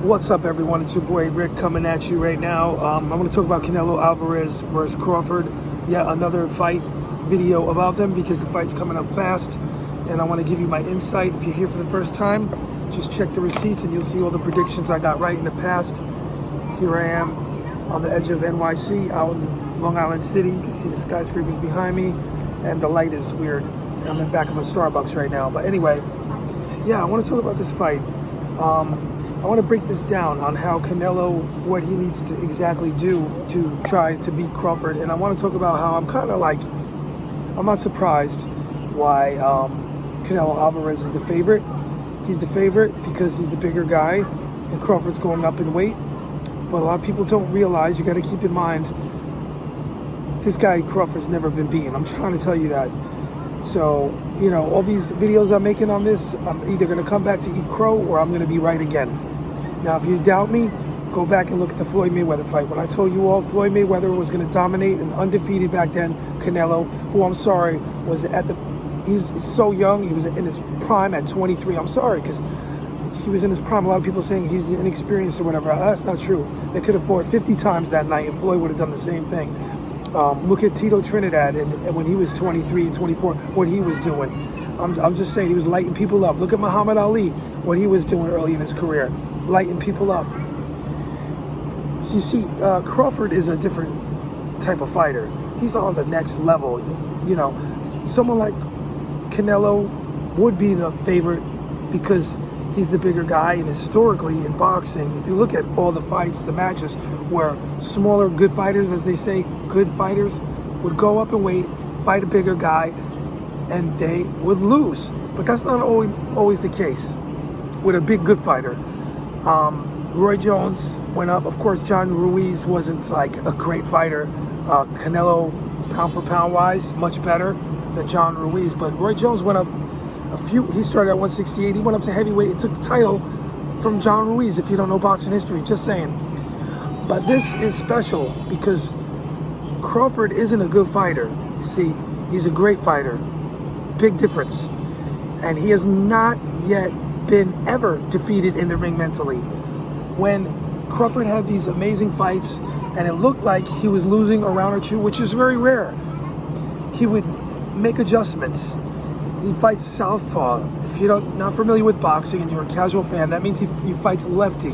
What's up, everyone? It's your boy Rick coming at you right now. I'm going to talk about Canelo Alvarez versus Crawford. Yet another fight video about them because the fight's coming up fast, and I want to give you my insight. If you're here for the first time, just check the receipts and you'll see all the predictions I got right in the past. Here I am on the edge of NYC, out in Long Island City. You can see the skyscrapers behind me, and the light is weird. I'm in the back of a Starbucks right now. But anyway, yeah, I want to talk about this fight. I want to break this down on how Canelo, what he needs to exactly do to try to beat Crawford. And I want to talk about how I'm not surprised why Canelo Alvarez is the favorite. He's the favorite because he's the bigger guy and Crawford's going up in weight. But a lot of people don't realize, you got to keep in mind, this guy Crawford's never been beaten. I'm trying to tell you that. So, you know, all these videos I'm making on this, I'm either going to come back to eat crow or I'm going to be right again. Now, if you doubt me, go back and look at the Floyd Mayweather fight. When I told you all Floyd Mayweather was going to dominate and undefeated back then, Canelo, who I'm sorry, was he's so young. He was in his prime at 23. I'm sorry, because he was in his prime. A lot of people saying he's inexperienced or whatever. That's not true. They could have fought 50 times that night and Floyd would have done the same thing. Look at Tito Trinidad and when he was 23 and 24, what he was doing. I'm just saying, he was lighting people up. Look at Muhammad Ali, what he was doing early in his career, lighting people up. So you see, Crawford is a different type of fighter. He's on the next level. You know, someone like Canelo would be the favorite because he's the bigger guy, and historically in boxing, if you look at all the fights, the matches where smaller good fighters, as they say, good fighters would go up in weight, fight a bigger guy, and they would lose. But that's not always the case with a big good fighter. Roy Jones went up. Of course, John Ruiz wasn't like a great fighter. Canelo, pound for pound wise, much better than John Ruiz. But Roy Jones went up he started at 168. He went up to heavyweight and took the title from John Ruiz, if you don't know boxing history, just saying. But this is special because Crawford isn't a good fighter. You see, he's a great fighter. Big difference. And he has not yet been ever defeated in the ring mentally. When Crawford had these amazing fights and it looked like he was losing a round or two, which is very rare, he would make adjustments. He fights southpaw. If you're not familiar with boxing and you're a casual fan, that means he fights lefty,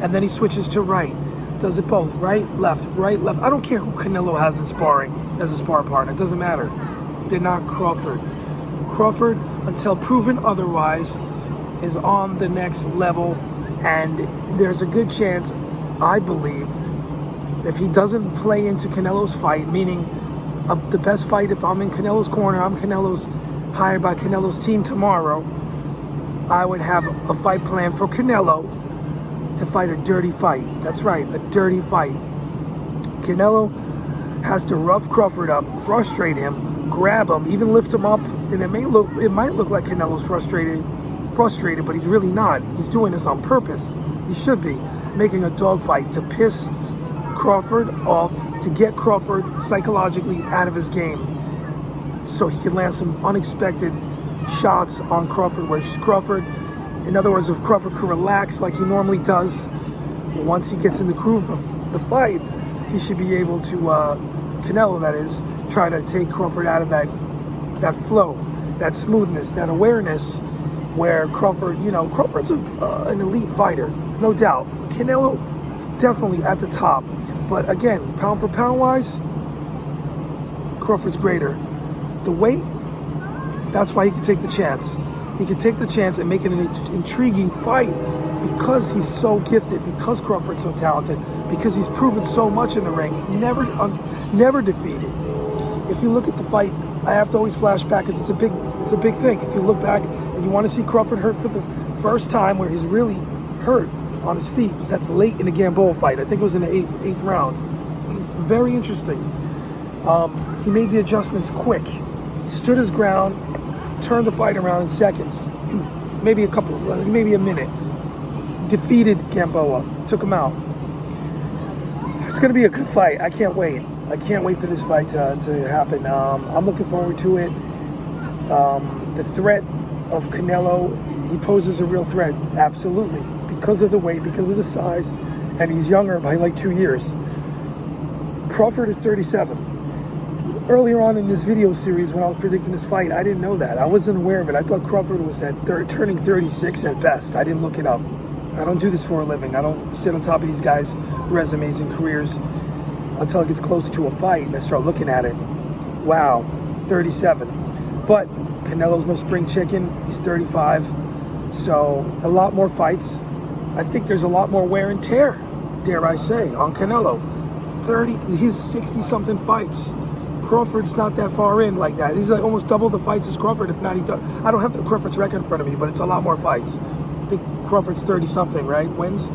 and then he switches to right. Does it both, right, left. I don't care who Canelo has in sparring as a sparring partner. It doesn't matter. They're not Crawford. Crawford, until proven otherwise, is on the next level, and there's a good chance, I believe, if he doesn't play into Canelo's fight, meaning the best fight, if I'm in Canelo's corner, I'm hired by Canelo's team tomorrow, I would have a fight plan for Canelo to fight a dirty fight. That's right, a dirty fight. Canelo has to rough Crawford up, frustrate him, grab him, even lift him up, and it might look like Canelo's frustrated, but he's really not. He's doing this on purpose. He should be making a dogfight to piss Crawford off, to get Crawford psychologically out of his game, so he can land some unexpected shots on Crawford, where Crawford, in other words, if Crawford could relax like he normally does, once he gets in the groove of the fight, he should be able to, Canelo that is, try to take Crawford out of that flow, that smoothness, that awareness, where Crawford's an elite fighter, no doubt. Canelo, definitely at the top. But again, pound for pound wise, Crawford's greater. The weight, that's why he can take the chance. He can take the chance and make it an intriguing fight because he's so gifted, because Crawford's so talented, because he's proven so much in the ring, never defeated. If you look at the fight, I have to always flash back because it's a big thing. If you look back and you want to see Crawford hurt for the first time, where he's really hurt on his feet, that's late in the Gamboa fight. I think it was in the eighth round. Very interesting. He made the adjustments quick. Stood his ground, turned the fight around in seconds, maybe a minute. Defeated Gamboa, took him out. It's going to be a good fight. I can't wait. I can't wait for this fight to happen. I'm looking forward to it. The threat of Canelo, he poses a real threat, absolutely, because of the weight, because of the size, and he's younger by like 2 years. Crawford is 37. Earlier on in this video series, when I was predicting this fight, I didn't know that. I wasn't aware of it. I thought Crawford was turning 36 at best. I didn't look it up. I don't do this for a living. I don't sit on top of these guys' resumes and careers until it gets closer to a fight and I start looking at it. Wow, 37. But Canelo's no spring chicken. He's 35. So a lot more fights. I think there's a lot more wear and tear, dare I say, on Canelo. He's 60-something fights. Crawford's not that far in like that. He's like almost double the fights as Crawford, if not he does. I don't have the Crawford's record in front of me, but it's a lot more fights. I think Crawford's 30-something, right? Wins.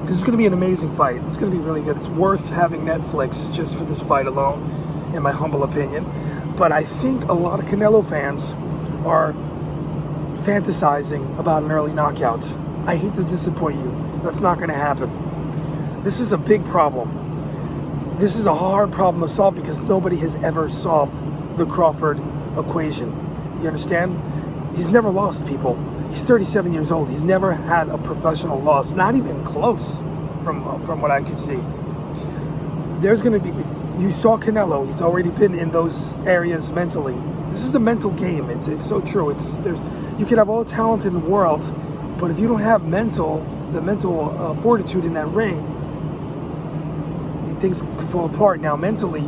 This is going to be an amazing fight. It's going to be really good. It's worth having Netflix just for this fight alone, in my humble opinion. But I think a lot of Canelo fans are fantasizing about an early knockout. I hate to disappoint you. That's not going to happen. This is a big problem. This is a hard problem to solve because nobody has ever solved the Crawford equation. You understand? He's never lost, people. He's 37 years old. He's never had a professional loss, not even close from what I can see. There's going to be, you saw Canelo. He's already been in those areas mentally. This is a mental game. It's so true. You can have all the talent in the world, but if you don't have the mental fortitude in that ring, things could fall apart. Now, mentally,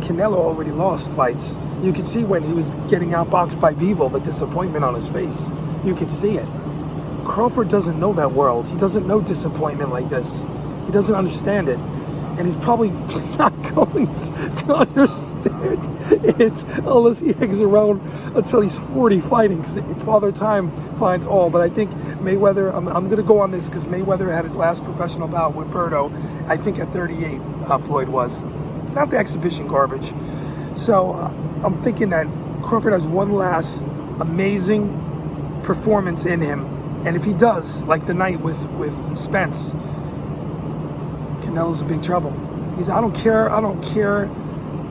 Canelo already lost fights. You could see when he was getting outboxed by Bivol, the disappointment on his face. You could see it. Crawford doesn't know that world. He doesn't know disappointment like this. He doesn't understand it. And he's probably not going to understand it unless he hangs around until he's 40 fighting, because Father Time finds all. But I think Mayweather, I'm going to go on this because Mayweather had his last professional bout with Berto, I think at 38, Floyd was. Not the exhibition garbage. So I'm thinking that Crawford has one last amazing performance in him. And if he does, like the night with Spence, Canelo's in big trouble. I don't care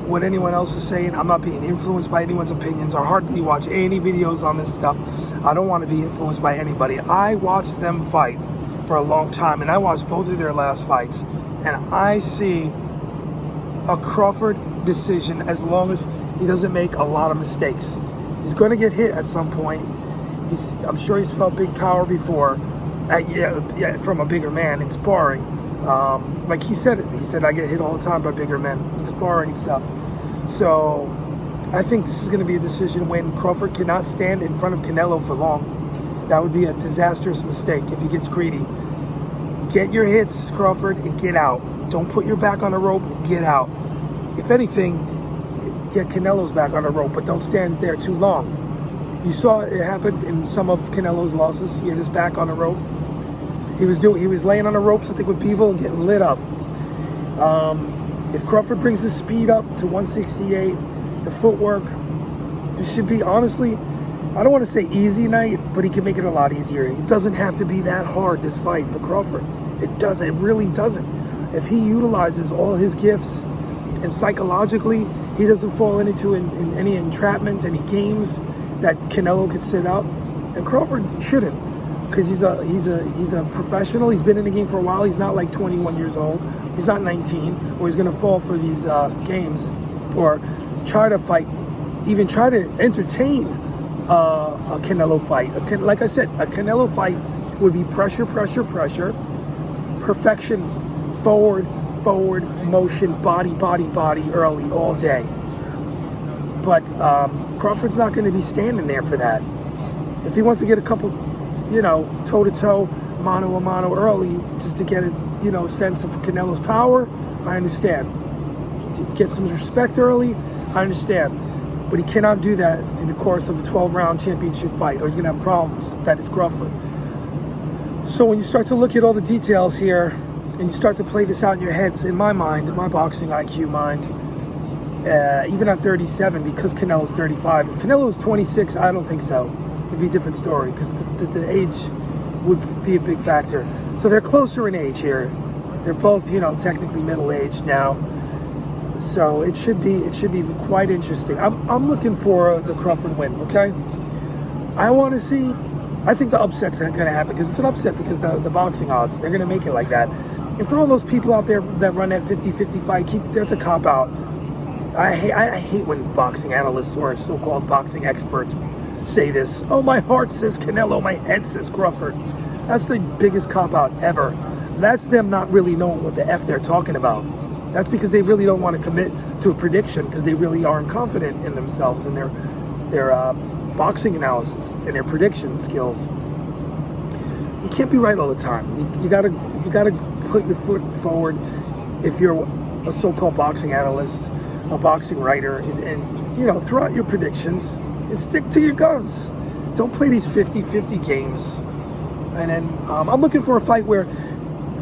what anyone else is saying. I'm not being influenced by anyone's opinions. I hardly watch any videos on this stuff. I don't want to be influenced by anybody. I watched them fight for a long time, and I watched both of their last fights, and I see a Crawford decision as long as he doesn't make a lot of mistakes. He's going to get hit at some point. I'm sure he's felt big power before, from a bigger man in sparring. Like he said, I get hit all the time by bigger men in sparring and stuff. So I think this is going to be a decision when Crawford cannot stand in front of Canelo for long. That would be a disastrous mistake if he gets greedy. Get your hits, Crawford, and get out. Don't put your back on the rope, get out. If anything, get Canelo's back on the rope, but don't stand there too long. You saw it happened in some of Canelo's losses. He had his back on the rope. He was laying on the ropes, I think, with Bivol and getting lit up. If Crawford brings his speed up to 168, the footwork, this should be, honestly, I don't want to say easy night, but he can make it a lot easier. It doesn't have to be that hard, this fight, for Crawford. It doesn't. It really doesn't. If he utilizes all his gifts and psychologically he doesn't fall into in any entrapment, any games that Canelo could set up, and Crawford shouldn't. Because he's a professional. He's been in the game for a while. He's not like 21 years old. He's not 19, or he's going to fall for these games, or try to fight, even try to entertain a Canelo fight. Like I said, a Canelo fight would be pressure, pressure, pressure, perfection, forward, motion, body, early, all day. But Crawford's not going to be standing there for that. If he wants to get a couple, toe-to-toe, mano-a-mano early, just to get a, sense of Canelo's power, I understand. To get some respect early, I understand. But he cannot do that through the course of a 12-round championship fight, or he's going to have problems. That is Crawford. So when you start to look at all the details here, and you start to play this out in your heads, in my mind, in my boxing IQ mind, even at 37, because Canelo's 35. If Canelo's 26, I don't think so. It'd be a different story, because the age would be a big factor. So they're closer in age here. They're both, technically middle-aged now. So it should be quite interesting. I'm looking for the Crawford win, okay? I want to see I think the upset's going to happen because it's an upset because the boxing odds, they're going to make it like that. And for all those people out there that run that 50-50 fight, that's a cop-out. I hate when boxing analysts or so-called boxing experts say this. Oh, my heart says Canelo, my head says Crawford. That's the biggest cop-out ever. That's them not really knowing what the F they're talking about. That's because they really don't want to commit to a prediction because they really aren't confident in themselves and their boxing analysis and their prediction skills. You can't be right all the time. You gotta put your foot forward if you're a so-called boxing analyst, a boxing writer, and you know, throw out your predictions and stick to your guns. Don't play these 50-50 games. And then I'm looking for a fight where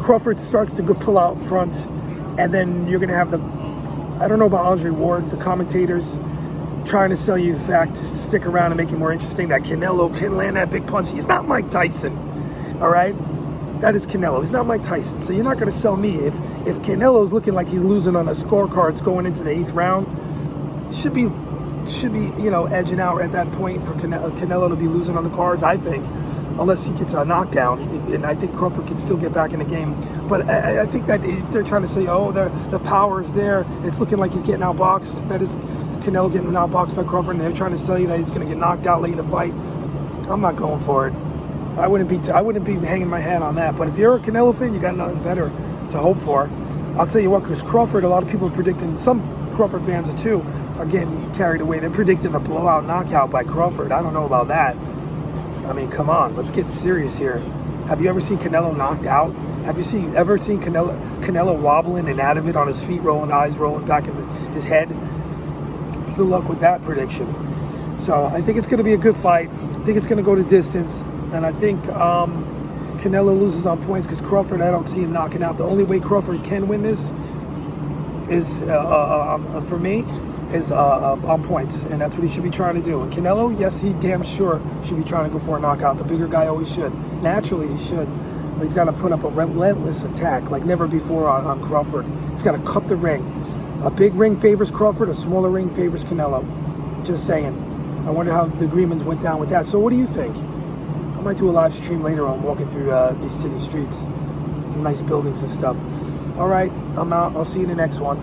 Crawford starts to pull out front, and then you're gonna have I don't know about Andre Ward, the commentators trying to sell you the fact just to stick around and make it more interesting that Canelo can land that big punch. He's not Mike Tyson, all right? That is Canelo. He's not Mike Tyson. So you're not going to sell me. If Canelo's looking like he's losing on the scorecards going into the 8th round, should be you know, edging out at that point for Canelo to be losing on the cards, I think, unless he gets a knockdown. And I think Crawford can still get back in the game. But I think that if they're trying to say, oh, the power is there, it's looking like he's getting outboxed, that is Canelo getting outboxed by Crawford, and they're trying to sell you that he's going to get knocked out late in the fight. I'm not going for it. I wouldn't be hanging my hat on that. But if you're a Canelo fan, you got nothing better to hope for. I'll tell you what, because Crawford, a lot of people are predicting, some Crawford fans too are getting carried away. They're predicting a blowout knockout by Crawford. I don't know about that. I mean, come on, let's get serious here. Have you ever seen Canelo knocked out? Have you ever seen Canelo wobbling and out of it on his feet, eyes rolling back in his head? Good luck with that prediction. So I think it's going to be a good fight. I think it's going to go to distance, and I think Canelo loses on points because Crawford, I don't see him knocking out. The only way Crawford can win this is, for me, is on points, and that's what he should be trying to do. And Canelo, yes, he damn sure should be trying to go for a knockout. The bigger guy always should. Naturally, he should. But he's got to put up a relentless attack like never before on Crawford. He's got to cut the ring. A big ring favors Crawford, a smaller ring favors Canelo. Just saying. I wonder how the agreements went down with that. So what do you think? I might do a live stream later on walking through these city streets. Some nice buildings and stuff. All right, I'm out. I'll see you in the next one.